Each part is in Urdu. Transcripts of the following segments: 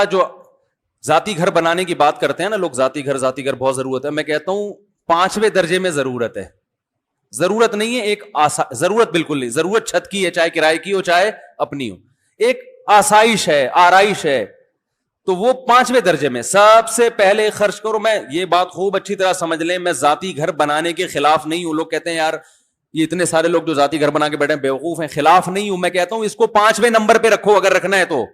جو ذاتی گھر بنانے کی بات کرتے ہیں نا لوگ, ذاتی گھر بہت ضرورت ہے, میں کہتا ہوں 5ویں درجے میں ضرورت ہے. ضرورت نہیں ہے, ایک ضرورت بالکل نہیں. ضرورت چھت کی ہے, چاہے کرائے کی ہو چاہے اپنی ہو, ایک آسائش ہے, آرائش ہے, تو وہ 5ویں درجے میں. سب سے پہلے خرچ کرو. میں یہ بات خوب اچھی طرح سمجھ لیں, میں ذاتی گھر بنانے کے خلاف نہیں ہوں. لوگ کہتے ہیں یار یہ اتنے سارے لوگ جو ذاتی گھر بنا کے بیٹھے ہیں بیوقوف ہیں. خلاف نہیں ہوں, میں کہتا ہوں اس کو 5ویں نمبر پہ رکھو اگر رکھنا ہے تو.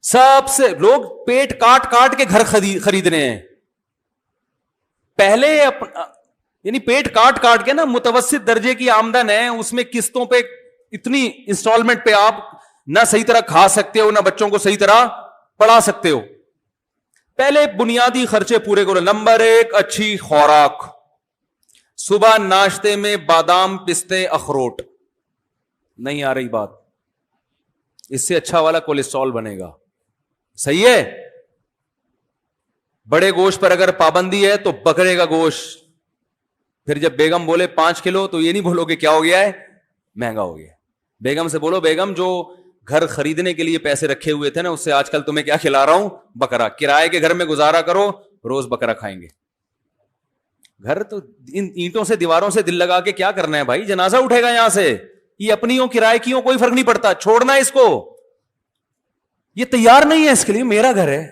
سب سے لوگ پیٹ کاٹ کے گھر خرید رہے ہیں. پہلے یعنی پیٹ کاٹ کے نا, متوسط درجے کی آمدن ہے, اس میں قسطوں پہ اتنی انسٹالمنٹ پہ آپ نہ صحیح طرح کھا سکتے ہو, نہ بچوں کو صحیح طرح پڑھا سکتے ہو. پہلے بنیادی خرچے پورے کرو. نمبر 1, اچھی خوراک. صبح ناشتے میں بادام, پستے, اخروٹ. نہیں آ رہی بات؟ اس سے اچھا والا کولیسٹرول بنے گا. صحیح ہے. بڑے گوشت پر اگر پابندی ہے تو بکرے کا گوشت. پھر جب بیگم بولے 5 کلو تو یہ نہیں بولو کہ کیا ہو گیا ہے, مہنگا ہو گیا. بیگم سے بولو بیگم جو گھر خریدنے کے لیے پیسے رکھے ہوئے تھے نا, اس سے آج کل تمہیں کیا کھلا رہا ہوں, بکرا. کرائے کے گھر میں گزارا کرو, روز بکرا کھائیں گے. گھر تو ان اینٹوں سے دیواروں سے دل لگا کے کیا کرنا ہے بھائی, جنازہ اٹھے گا یہاں سے. یہ اپنی ہو کرائے کی ہو کوئی فرق نہیں پڑتا, چھوڑنا ہے اس کو. یہ تیار نہیں ہے اس کے لیے, میرا گھر ہے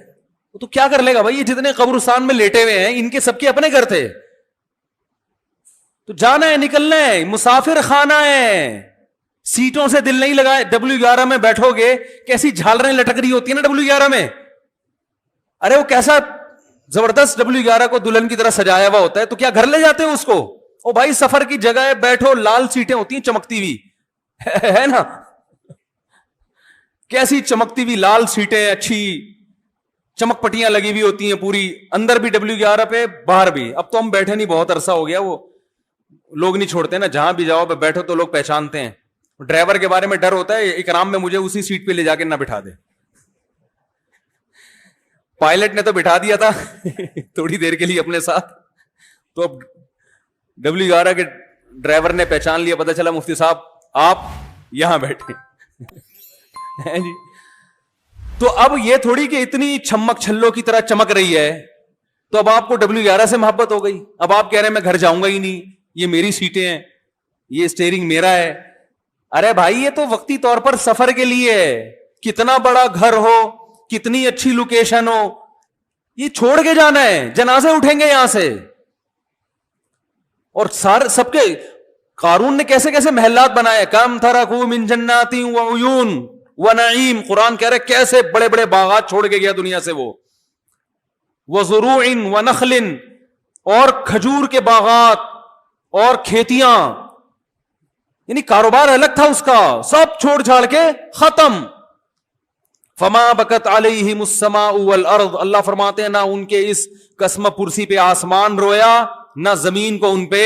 تو کیا کر لے گا بھائی. یہ جتنے قبرستان میں لیٹے ہوئے ہیں ان کے سب کے اپنے گھر تھے, تو جانا ہے, نکلنا ہے, مسافر خانہ ہے. سیٹوں سے دل نہیں لگا. W11 میں بیٹھو گے, کیسی جھالریں لٹک رہی ہوتی ہیں نا W11 میں. ارے وہ کیسا زبردست W11 کو دلہن کی طرح سجایا ہوا ہوتا ہے, تو کیا گھر لے جاتے ہیں اس کو؟ او بھائی سفر کی جگہ ہے, بیٹھو. لال سیٹیں ہوتی ہیں چمکتی ہوئی, ہے نا, کیسی چمکتی ہوئی لال سیٹیں, اچھی چمک پٹیاں لگی ہوئی ہوتی ہیں پوری, اندر بھی W11 پہ, باہر بھی. اب تو ہم بیٹھے نہیں, بہت عرصہ ہو گیا, وہ لوگ نہیں چھوڑتے نا, جہاں بھی جاؤ بیٹھو تو لوگ پہچانتے ہیں. ڈرائیور کے بارے میں ڈر ہوتا ہے, اکرام میں مجھے اسی سیٹ پہ لے جا کے نہ بٹھا دے. پائلٹ نے تو بٹھا دیا تھا تھوڑی دیر کے لیے اپنے ساتھ, تو اب W11 کے ڈرائیور نے پہچان لیا, پتا چلا مفتی صاحب آپ یہاں بیٹھے جی. تو اب یہ تھوڑی کہ اتنی چھمک چھلوں کی طرح چمک رہی ہے, تو اب آپ کو W11 سے محبت ہو گئی. اب آپ کہہ رہے ہیں میں گھر جاؤں گا ہی نہیں, یہ میری سیٹیں ہیں, یہ اسٹیئرنگ میرا ہے. ارے بھائی یہ تو وقتی طور پر سفر کے لیے ہے. کتنا بڑا گھر ہو, کتنی اچھی لوکیشن ہو, یہ چھوڑ کے جانا ہے. جنازے اٹھیں گے یہاں سے. اور سب کے قارون نے کیسے کیسے محلات بنائے, کم ترکوا من جنات وعیون ونعیم. قرآن کہہ رہے کیسے بڑے بڑے باغات چھوڑ کے گیا دنیا سے وہ. وزروع ونخل, اور کھجور کے باغات اور کھیتیاں, یعنی کاروبار الگ تھا اس کا, سب چھوڑ چھاڑ کے ختم. فما بکت علیہم السماء والارض, اللہ فرماتے ہیں نہ ان کے اس قسم پرسی پہ آسمان رویا, نہ زمین کو ان پہ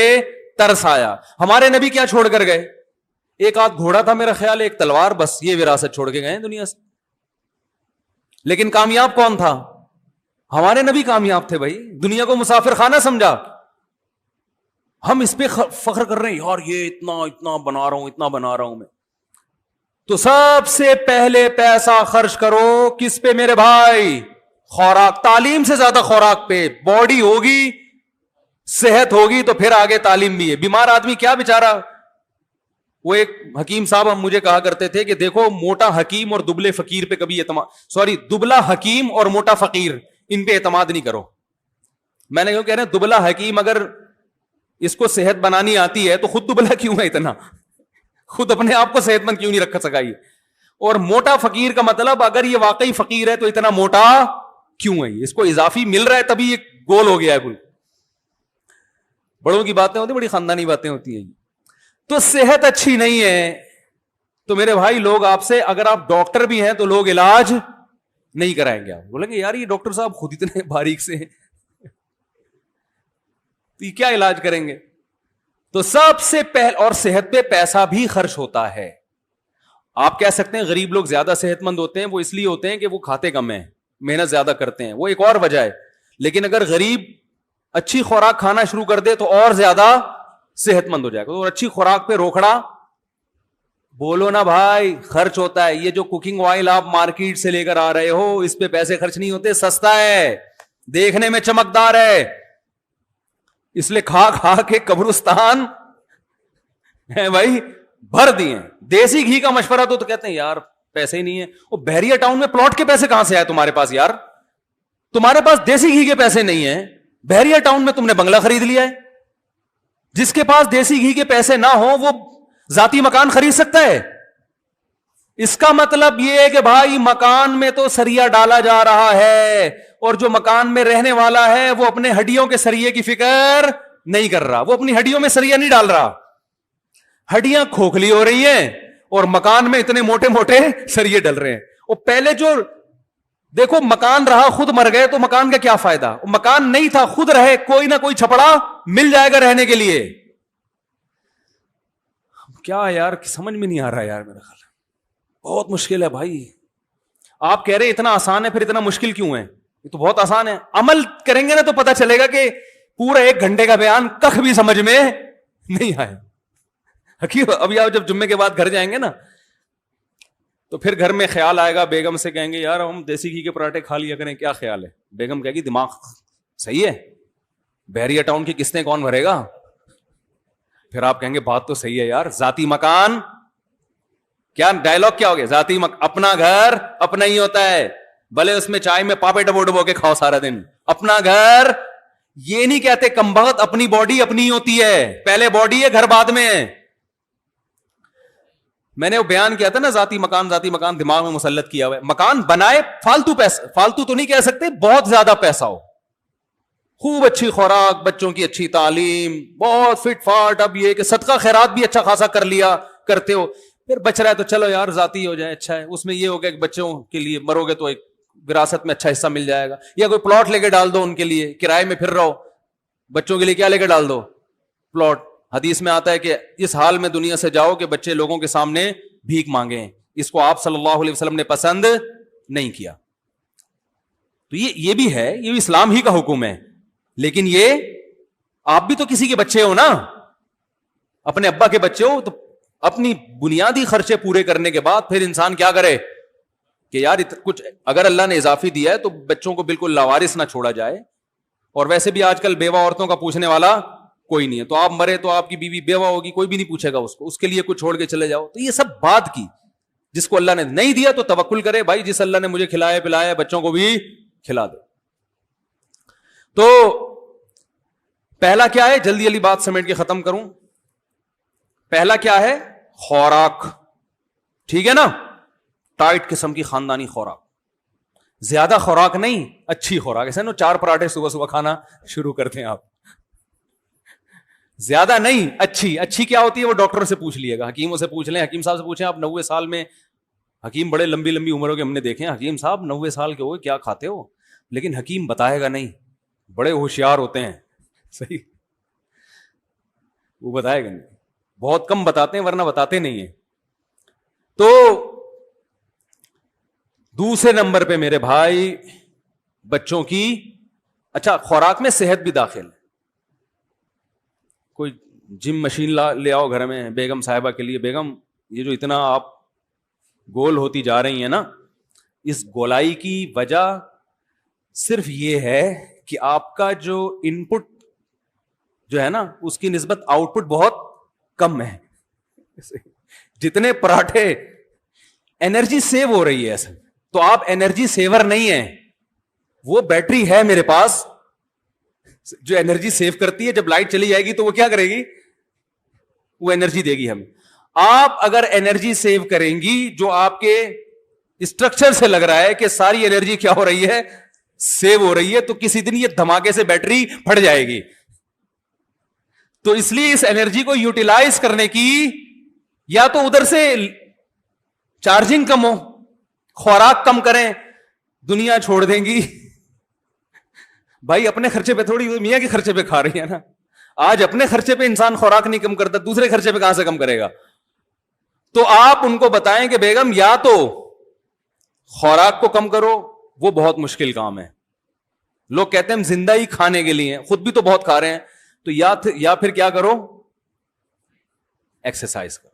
ترس آیا. ہمارے نبی کیا چھوڑ کر گئے؟ ایک آدھ گھوڑا تھا میرا خیال, ایک تلوار, بس یہ وراثت چھوڑ کے گئے دنیا سے. لیکن کامیاب کون تھا؟ ہمارے نبی کامیاب تھے بھائی. دنیا کو مسافر خانہ سمجھا. ہم اس پہ فخر کر رہے ہیں یار یہ اتنا بنا رہا ہوں, اتنا بنا رہا ہوں میں. تو سب سے پہلے پیسہ خرچ کرو کس پہ میرے بھائی؟ خوراک. تعلیم سے زیادہ خوراک پہ. باڈی ہوگی, صحت ہوگی تو پھر آگے تعلیم بھی ہے. بیمار آدمی کیا بیچارہ, وہ ایک حکیم صاحب ہم مجھے کہا کرتے تھے کہ دیکھو موٹا حکیم اور دبلے فقیر پہ کبھی دبلا حکیم اور موٹا فقیر ان پہ اعتماد نہیں کرو. میں نے کیوں کہہ رہے ہیں, دبلا حکیم اگر اس کو صحت بنانی آتی ہے تو خود دبلا کیوں ہے اتنا, خود اپنے آپ کو صحت مند کیوں نہیں رکھ سکا یہ. اور موٹا فقیر کا مطلب اگر یہ واقعی فقیر ہے تو اتنا موٹا کیوں ہے, اس کو اضافی مل رہا ہے تبھی یہ گول ہو گیا ہے. کوئی بڑوں کی باتیں ہوتی, بڑی خاندانی باتیں ہوتی ہیں. تو صحت اچھی نہیں ہے تو میرے بھائی لوگ آپ سے, اگر آپ ڈاکٹر بھی ہیں تو لوگ علاج نہیں کرائیں گے. آپ بولیں گے یار یہ ڈاکٹر صاحب خود اتنے باریک سے ہیں تو یہ کیا علاج کریں گے. تو سب سے پہلے, اور صحت پہ پیسہ بھی خرچ ہوتا ہے. آپ کہہ سکتے ہیں غریب لوگ زیادہ صحت مند ہوتے ہیں, وہ اس لیے ہوتے ہیں کہ وہ کھاتے کم ہیں, محنت زیادہ کرتے ہیں, وہ ایک اور وجہ ہے. لیکن اگر غریب اچھی خوراک کھانا شروع کر دے تو اور زیادہ صحت مند ہو جائے گا. اور اچھی خوراک پہ روکھڑا بولو نا بھائی, خرچ ہوتا ہے. یہ جو کوکنگ آئل آپ مارکیٹ سے لے کر آ رہے ہو, اس پہ پیسے خرچ نہیں ہوتے, سستا ہے, دیکھنے میں چمکدار ہے, اس لیے کھا کھا کے قبرستان ہے بھائی بھر دیے. دیسی گھی کا مشورہ تو کہتے ہیں یار پیسے ہی نہیں ہے. وہ بحریہ ٹاؤن میں پلاٹ کے پیسے کہاں سے آئے تمہارے پاس یار؟ تمہارے پاس دیسی گھی کے پیسے نہیں ہیں, بحریہ ٹاؤن میں تم نے بنگلہ خرید لیا ہے. جس کے پاس دیسی گھی کے پیسے نہ ہو وہ ذاتی مکان خرید سکتا ہے. اس کا مطلب یہ ہے کہ بھائی مکان میں تو سریا ڈالا جا رہا ہے, اور جو مکان میں رہنے والا ہے وہ اپنے ہڈیوں کے سریے کی فکر نہیں کر رہا, وہ اپنی ہڈیوں میں سریا نہیں ڈال رہا. ہڈیاں کھوکھلی ہو رہی ہیں اور مکان میں اتنے موٹے موٹے سریے ڈل رہے ہیں. وہ پہلے جو دیکھو مکان رہا خود مر گئے تو مکان کا کیا فائدہ؟ مکان نہیں تھا خود رہے, کوئی نہ کوئی چھپڑا مل جائے گا رہنے کے لیے. کیا یار سمجھ میں نہیں آ رہا یار, میرا خیال بہت مشکل ہے بھائی. آپ کہہ رہے اتنا آسان ہے, پھر اتنا مشکل کیوں ہے؟ یہ تو بہت آسان ہے. عمل کریں گے نا تو پتا چلے گا کہ پورا 1 گھنٹے کا بیان کخ بھی سمجھ میں نہیں آیا. حقیقت ابھی آپ جب جمعے کے بعد گھر جائیں گے نا تو پھر گھر میں خیال آئے گا, بیگم سے کہیں گے یار ہم دیسی گھی کے پراٹھے کھا لیا کریں, کیا خیال ہے؟ بیگم کہے گی دماغ صحیح ہے, بحریہ ٹاؤن کی قسطیں کون بھرے گا؟ پھر آپ کہیں گے بات تو صحیح ہے یار, ذاتی مکان, کیا ڈائلگ کیا ہو گیا, ذاتی اپنا گھر اپنا ہی ہوتا ہے, بھلے اس میں چائے میں پاپے ڈبو ڈبو کے کھاؤ سارا دن, اپنا گھر. یہ نہیں کہتے کمبخت اپنی باڈی اپنی ہی ہوتی ہے, پہلے باڈی ہے گھر بعد میں ہے. میں نے وہ بیان کیا تھا نا, ذاتی مکان دماغ میں مسلط کیا ہوا ہے. مکان بنائے فالتو پیسہ, فالتو تو نہیں کہہ سکتے, بہت زیادہ پیسہ ہو, خوب اچھی خوراک, بچوں کی اچھی تعلیم, بہت فٹ فاٹ. اب یہ کہ صدقہ خیرات بھی اچھا خاصا کر لیا کرتے ہو, پھر بچ رہا ہے تو چلو یار ذاتی ہو جائے, اچھا ہے. اس میں یہ ہوگا کہ بچوں کے لیے مرو گے تو ایک وراثت میں اچھا حصہ مل جائے گا, یا کوئی پلاٹ لے کے ڈال دو ان کے لیے, کرائے میں پھر رہو. بچوں کے لیے کیا لے کے ڈال دو؟ پلاٹ. حدیث میں آتا ہے کہ اس حال میں دنیا سے جاؤ کہ بچے لوگوں کے سامنے بھیک مانگیں. اس کو آپ صلی اللہ علیہ وسلم نے پسند نہیں کیا. تو یہ بھی ہے, یہ بھی اسلام ہی کا حکم ہے. لیکن یہ آپ بھی تو کسی کے بچے ہو نا, اپنے ابا کے بچے ہو, تو اپنی بنیادی خرچے پورے کرنے کے بعد پھر انسان کیا کرے کہ یار کچھ اگر اللہ نے اضافی دیا ہے تو بچوں کو بالکل لاوارث نہ چھوڑا جائے. اور ویسے بھی آج کل بیوہ عورتوں کا پوچھنے والا کوئی نہیں ہے, تو آپ مرے تو آپ کی بیوی بیوہ ہوگی, کوئی بھی نہیں پوچھے گا اس کو, اس کے لیے کچھ چھوڑ کے چلے جاؤ. تو یہ سب بات کی, جس کو اللہ نے نہیں دیا تو توکل کرے بھائی, جس اللہ نے مجھے کھلایا پلایا بچوں کو بھی کھلا دے. تو پہلا کیا ہے, جلدی جلدی بات سمیٹ کے ختم کروں. پہلا کیا ہے؟ خوراک. ٹھیک ہے نا, ٹائٹ قسم کی خاندانی خوراک, زیادہ خوراک نہیں, اچھی خوراک. ایسے نا 4 پراٹھے صبح صبح کھانا شروع کرتے ہیں آپ, زیادہ نہیں, اچھی. اچھی کیا ہوتی ہے وہ ڈاکٹر سے پوچھ لیے گا, حکیموں سے پوچھ لیں, حکیم صاحب سے پوچھیں آپ 90 سال میں, حکیم بڑے لمبی لمبی عمروں کے ہم نے دیکھے ہیں, حکیم صاحب 90 سال کے ہوئے کیا کھاتے ہو, لیکن حکیم بتائے گا نہیں, بڑے ہوشیار ہوتے ہیں. صحیح, وہ بتائے گا نہیں, بہت کم بتاتے ہیں ورنہ بتاتے نہیں ہیں. تو دوسرے نمبر پہ میرے بھائی بچوں کی, اچھا خوراک میں صحت بھی داخل ہے. کوئی جم مشین لے آؤ گھر میں بیگم صاحبہ کے لیے, بیگم یہ جو اتنا آپ گول ہوتی جا رہی ہیں نا, اس گولائی کی وجہ صرف یہ ہے کہ آپ کا جو ان پٹ جو ہے نا اس کی نسبت آؤٹ پٹ بہت کم ہے. جتنے پراٹھے انرجی سیو ہو رہی ہے ایسا, تو آپ انرجی سیور نہیں ہیں. وہ بیٹری ہے میرے پاس جو انرجی سیو کرتی ہے, جب لائٹ چلی جائے گی تو وہ کیا کرے گی, وہ انرجی دے گی ہمیں. آپ اگر انرجی سیو کریں گی, جو آپ کے اسٹرکچر سے لگ رہا ہے کہ ساری انرجی کیا ہو رہی ہے, سیو ہو رہی ہے, تو کسی دن یہ دھماکے سے بیٹری پھٹ جائے گی. تو اس لیے اس انرجی کو یوٹیلائز کرنے کی, یا تو ادھر سے چارجنگ کم ہو, خوراک کم کریں, دنیا چھوڑ دیں گی بھائی. اپنے خرچے پہ تھوڑی, میاں کے خرچے پہ کھا رہی ہے نا. آج اپنے خرچے پہ انسان خوراک نہیں کم کرتا, دوسرے خرچے پہ کہاں سے کم کرے گا. تو آپ ان کو بتائیں کہ بیگم یا تو خوراک کو کم کرو, وہ بہت مشکل کام ہے. لوگ کہتے ہیں ہم زندہ ہی کھانے کے لیے, خود بھی تو بہت کھا رہے ہیں. تو یا پھر کیا کرو, ایکسرسائز کرو.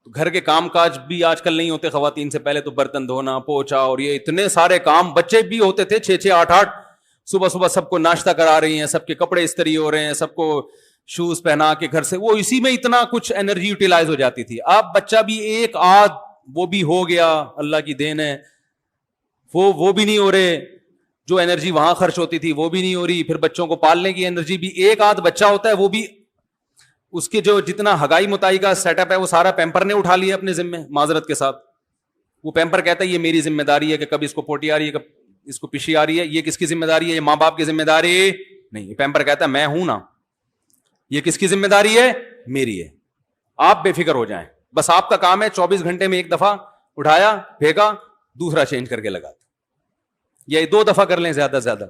گھر کے کام کاج بھی آج کل نہیں ہوتے خواتین سے، پہلے تو برتن دھونا، پوچھا اور یہ اتنے سارے کام، بچے بھی ہوتے تھے 6-6 8-8، صبح صبح سب کو ناشتہ کرا رہی ہیں، سب کے کپڑے استری ہو رہے ہیں، سب کو شوز پہنا کے گھر سے، وہ اسی میں اتنا کچھ انرجی یوٹیلائز ہو جاتی تھی. اب بچہ بھی ایک آدھ وہ بھی ہو گیا، اللہ کی دین ہے، وہ بھی نہیں ہو رہے، جو انرجی وہاں خرچ ہوتی تھی وہ بھی نہیں ہو رہی. پھر بچوں کو پالنے کی انرجی بھی، ایک آدھ بچہ ہوتا ہے وہ بھی اس کے جو جتنا ہگائی متائی کا سیٹ اپ ہے وہ سارا پیمپر نے اٹھا لیا اپنے ذمے، معذرت کے ساتھ. وہ پیمپر کہتا ہے یہ میری ذمہ داری ہے کہ کب اس کو پوٹی آ رہی ہے، کب اس کو پشی آ رہی ہے. یہ کس کی ذمہ داری ہے؟ یہ ماں باپ کی ذمہ داری نہیں. یہ پیمپر کہتا ہے میں ہوں نا. یہ کس کی ذمہ داری ہے؟ میری ہے. آپ بے فکر ہو جائیں، بس آپ کا کام ہے 24 گھنٹے میں ایک دفعہ اٹھایا، پھینکا، دوسرا چینج کر کے لگا دیا، یا 2 دفعہ کر لیں زیادہ سے زیادہ.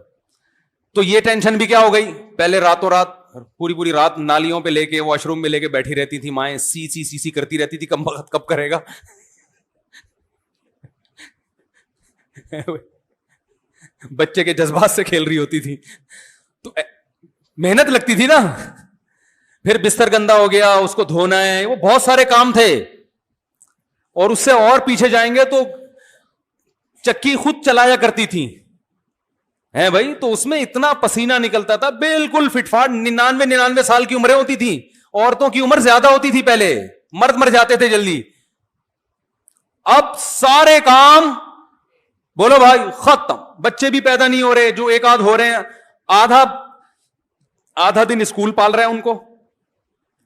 تو یہ ٹینشن بھی کیا ہو گئی. پہلے راتوں رات پوری رات نالیوں پہ لے کے، واش روم میں لے کے بیٹھی رہتی تھی مائیں، سی کرتی رہتی تھی، کم وقت کب کرے گا. بچے کے جذبات سے کھیل رہی ہوتی تھی تو محنت لگتی تھی نا. پھر بستر گندا ہو گیا، اس کو دھونا ہے، وہ بہت سارے کام تھے. اور اس سے اور پیچھے جائیں گے تو چکی خود چلایا کرتی تھی ہے بھائی، تو اس میں اتنا پسینہ نکلتا تھا، بالکل فٹ فاٹ. 99 سال کی عمریں ہوتی تھی. عورتوں کی عمر زیادہ ہوتی تھی پہلے، مرد مر جاتے تھے جلدی. اب سارے کام بولو بھائی ختم. بچے بھی پیدا نہیں ہو رہے، جو ایک آدھ ہو رہے ہیں، آدھا دن اسکول پال رہے ہیں ان کو،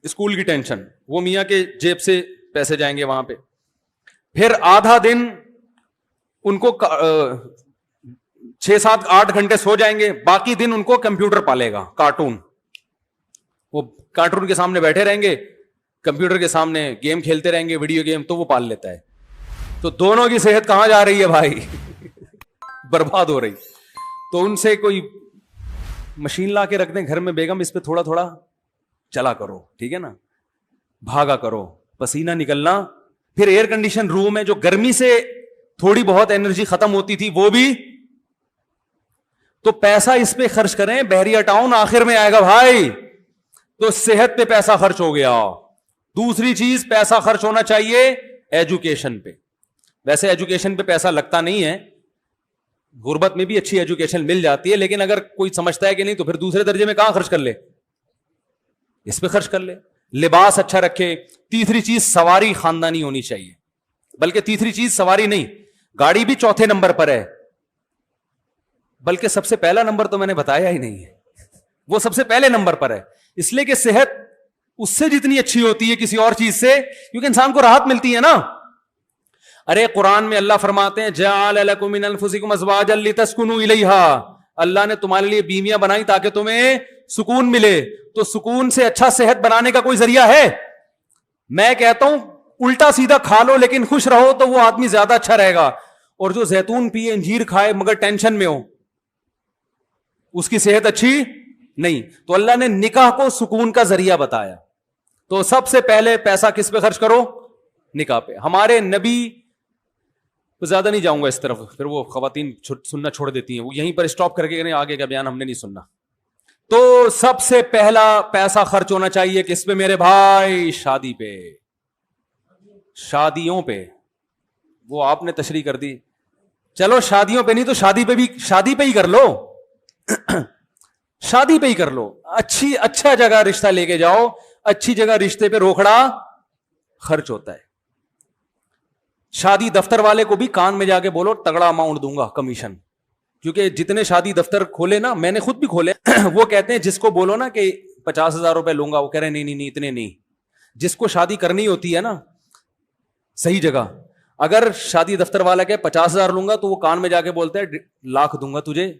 اسکول کی ٹینشن، وہ میاں کے جیب سے پیسے جائیں گے وہاں پہ. پھر آدھا دن ان کو 6-7-8 گھنٹے سو جائیں گے، باقی دن ان کو کمپیوٹر پالے گا، کارٹون. وہ کارٹون کے سامنے بیٹھے رہیں گے، کمپیوٹر کے سامنے گیم کھیلتے رہیں گے، ویڈیو گیم، تو وہ پال لیتا ہے. تو دونوں کی صحت کہاں جا رہی ہے بھائی؟ برباد ہو رہی. تو ان سے کوئی مشین لا کے رکھ دیں گھر میں، بیگم اس پہ تھوڑا تھوڑا چلا کرو، ٹھیک ہے نا، بھاگا کرو، پسینہ نکلنا. پھر ایئر کنڈیشن روم ہے، جو گرمی سے تھوڑی بہت انرجی ختم ہوتی تھی وہ بھی. تو پیسہ اس پہ خرچ کریں، بحریہ ٹاؤن آخر میں آئے گا بھائی. تو صحت پہ پیسہ خرچ ہو گیا. دوسری چیز پیسہ خرچ ہونا چاہیے ایجوکیشن پہ. ویسے ایجوکیشن پہ پیسہ لگتا نہیں ہے، غربت میں بھی اچھی ایجوکیشن مل جاتی ہے، لیکن اگر کوئی سمجھتا ہے کہ نہیں تو پھر دوسرے درجے میں کہاں خرچ کر لے، اس پہ خرچ کر لے. لباس اچھا رکھے. تیسری چیز سواری خاندانی ہونی چاہیے، بلکہ تیسری چیز سواری نہیں، گاڑی بھی چوتھے نمبر پر ہے، بلکہ سب سے پہلا نمبر تو میں نے بتایا ہی نہیں ہے، وہ سب سے پہلے نمبر پر ہے. اس لیے کہ صحت اس سے جتنی اچھی ہوتی ہے کسی اور چیز سے، کیونکہ انسان کو راحت ملتی ہے نا. ارے قرآن میں اللہ فرماتے ہیں جعل لکم من انفسکم ازواجا لتسکنوا الیہا، اللہ نے تمہارے لیے بیویاں بنائی تاکہ تمہیں سکون ملے. تو سکون سے اچھا صحت بنانے کا کوئی ذریعہ ہے؟ میں کہتا ہوں الٹا سیدھا کھا لو لیکن خوش رہو تو وہ آدمی زیادہ اچھا رہے گا. اور جو زیتون پیے، انجیر کھائے مگر ٹینشن میں ہو، اس کی صحت اچھی نہیں. تو اللہ نے نکاح کو سکون کا ذریعہ بتایا. تو سب سے پہلے پیسہ کس پہ خرچ کرو؟ نکاح پہ. ہمارے نبی، زیادہ نہیں جاؤں گا اس طرف، پھر وہ خواتین سننا چھوڑ دیتی ہیں، وہ یہیں پر اسٹاپ کر کے آگے کا بیان ہم نے نہیں سننا. تو سب سے پہلا پیسہ خرچ ہونا چاہیے کس پہ میرے بھائی؟ شادی پہ، شادیوں پہ. وہ آپ نے تشریح کر دی، چلو شادیوں پہ نہیں تو شادی پہ ہی کر لو. شادی پہ ہی کر لو. اچھا جگہ رشتہ لے کے جاؤ، اچھی جگہ رشتے پہ روکڑا خرچ ہوتا ہے. شادی دفتر والے کو بھی کان میں جا کے بولو تگڑا اماؤنٹ دوں گا کمیشن، کیونکہ جتنے شادی دفتر کھولے نا، میں نے خود بھی کھولے، وہ کہتے ہیں جس کو بولو نا کہ 50,000 روپے لوں گا، وہ کہہ رہے نہیں اتنے نہیں. جس کو شادی کرنی ہوتی ہے نا صحیح جگہ، اگر شادی دفتر والا کہ 50,000 لوں گا تو وہ کان میں جا کے بولتے ہیں 1,00,000 دوں گا تجھے،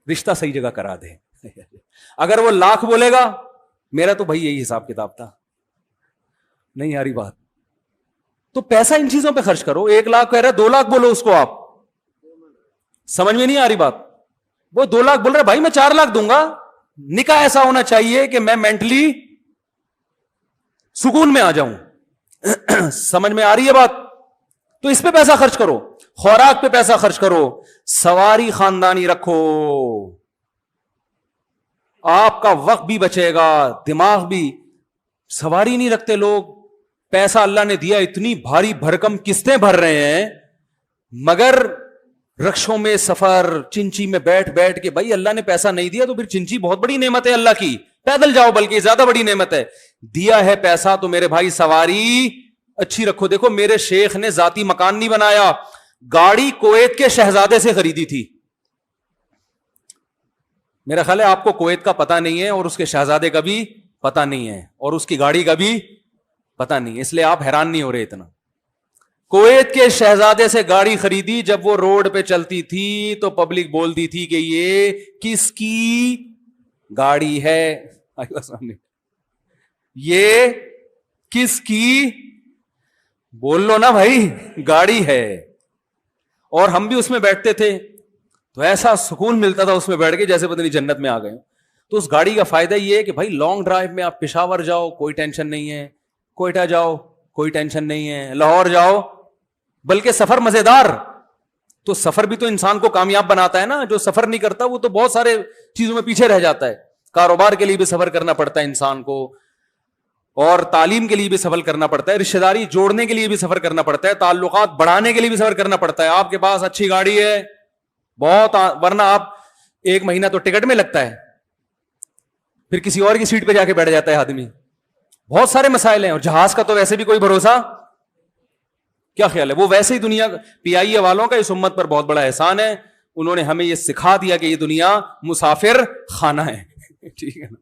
رشتہ صحیح جگہ کرا دے. اگر وہ 1,00,000 بولے گا، میرا تو بھائی یہی حساب کتاب تھا. نہیں آ رہی بات؟ تو پیسہ ان چیزوں پہ خرچ کرو. 1,00,000 کہہ رہا ہے 2,00,000 بولو اس کو. آپ سمجھ میں نہیں آ رہی بات؟ وہ 2,00,000 بول رہا ہے، بھائی میں 4,00,000 دوں گا. نکاح ایسا ہونا چاہیے کہ میں مینٹلی سکون میں آ جاؤں. سمجھ میں آ رہی ہے بات؟ تو اس پہ پیسہ خرچ کرو. خوراک پہ پیسہ خرچ کرو. سواری خاندانی رکھو، آپ کا وقت بھی بچے گا، دماغ بھی. سواری نہیں رکھتے لوگ، پیسہ اللہ نے دیا, اتنی بھاری بھرکم قسطیں بھر رہے ہیں, مگر رکشوں میں سفر, چنچی میں بیٹھ بیٹھ کے. بھائی اللہ نے پیسہ نہیں دیا تو پھر چنچی بہت بڑی نعمت ہے اللہ کی, پیدل جاؤ بلکہ زیادہ بڑی نعمت ہے. دیا ہے پیسہ تو میرے بھائی سواری اچھی رکھو. دیکھو میرے شیخ نے ذاتی مکان نہیں بنایا, گاڑی کویت کے شہزادے سے خریدی تھی. میرا خیال ہے آپ کو کویت کا پتہ نہیں ہے, اور اس کے شہزادے کا بھی پتہ نہیں ہے, اور اس کی گاڑی کا بھی پتہ نہیں ہے, اس لیے آپ حیران نہیں ہو رہے اتنا. کویت کے شہزادے سے گاڑی خریدی, جب وہ روڈ پہ چلتی تھی تو پبلک بولتی تھی کہ یہ کس کی گاڑی ہے, یہ کس کی, بول لو نا بھائی, گاڑی ہے. اور ہم بھی اس میں بیٹھتے تھے تو ایسا سکون ملتا تھا اس میں بیٹھ کے جیسے پتہ نہیں جنت میں آ گئے. تو اس گاڑی کا فائدہ یہ ہے کہ بھائی لانگ ڈرائیو میں آپ پشاور جاؤ کوئی ٹینشن نہیں ہے, کوئٹہ جاؤ کوئی ٹینشن نہیں ہے, لاہور جاؤ, بلکہ سفر مزیدار. تو سفر بھی تو انسان کو کامیاب بناتا ہے نا, جو سفر نہیں کرتا وہ تو بہت سارے چیزوں میں پیچھے رہ جاتا ہے. کاروبار کے لیے بھی سفر کرنا پڑتا ہے انسان کو, اور تعلیم کے لیے بھی سفر کرنا پڑتا ہے, رشتہ داری جوڑنے کے لیے بھی سفر کرنا پڑتا ہے, تعلقات بڑھانے کے لیے بھی سفر کرنا پڑتا ہے. آپ کے پاس اچھی گاڑی ہے بہت, ورنہ آپ ایک مہینہ تو ٹکٹ میں لگتا ہے, پھر کسی اور کی سیٹ پہ جا کے بیٹھ جاتا ہے آدمی. بہت سارے مسائل ہیں, اور جہاز کا تو ویسے بھی کوئی بھروسہ, کیا خیال ہے؟ وہ ویسے ہی دنیا پی آئی اے والوں کا اس امت پر بہت بڑا احسان ہے, انہوں نے ہمیں یہ سکھا دیا کہ یہ دنیا مسافر خانہ ہے. ٹھیک ہے نا.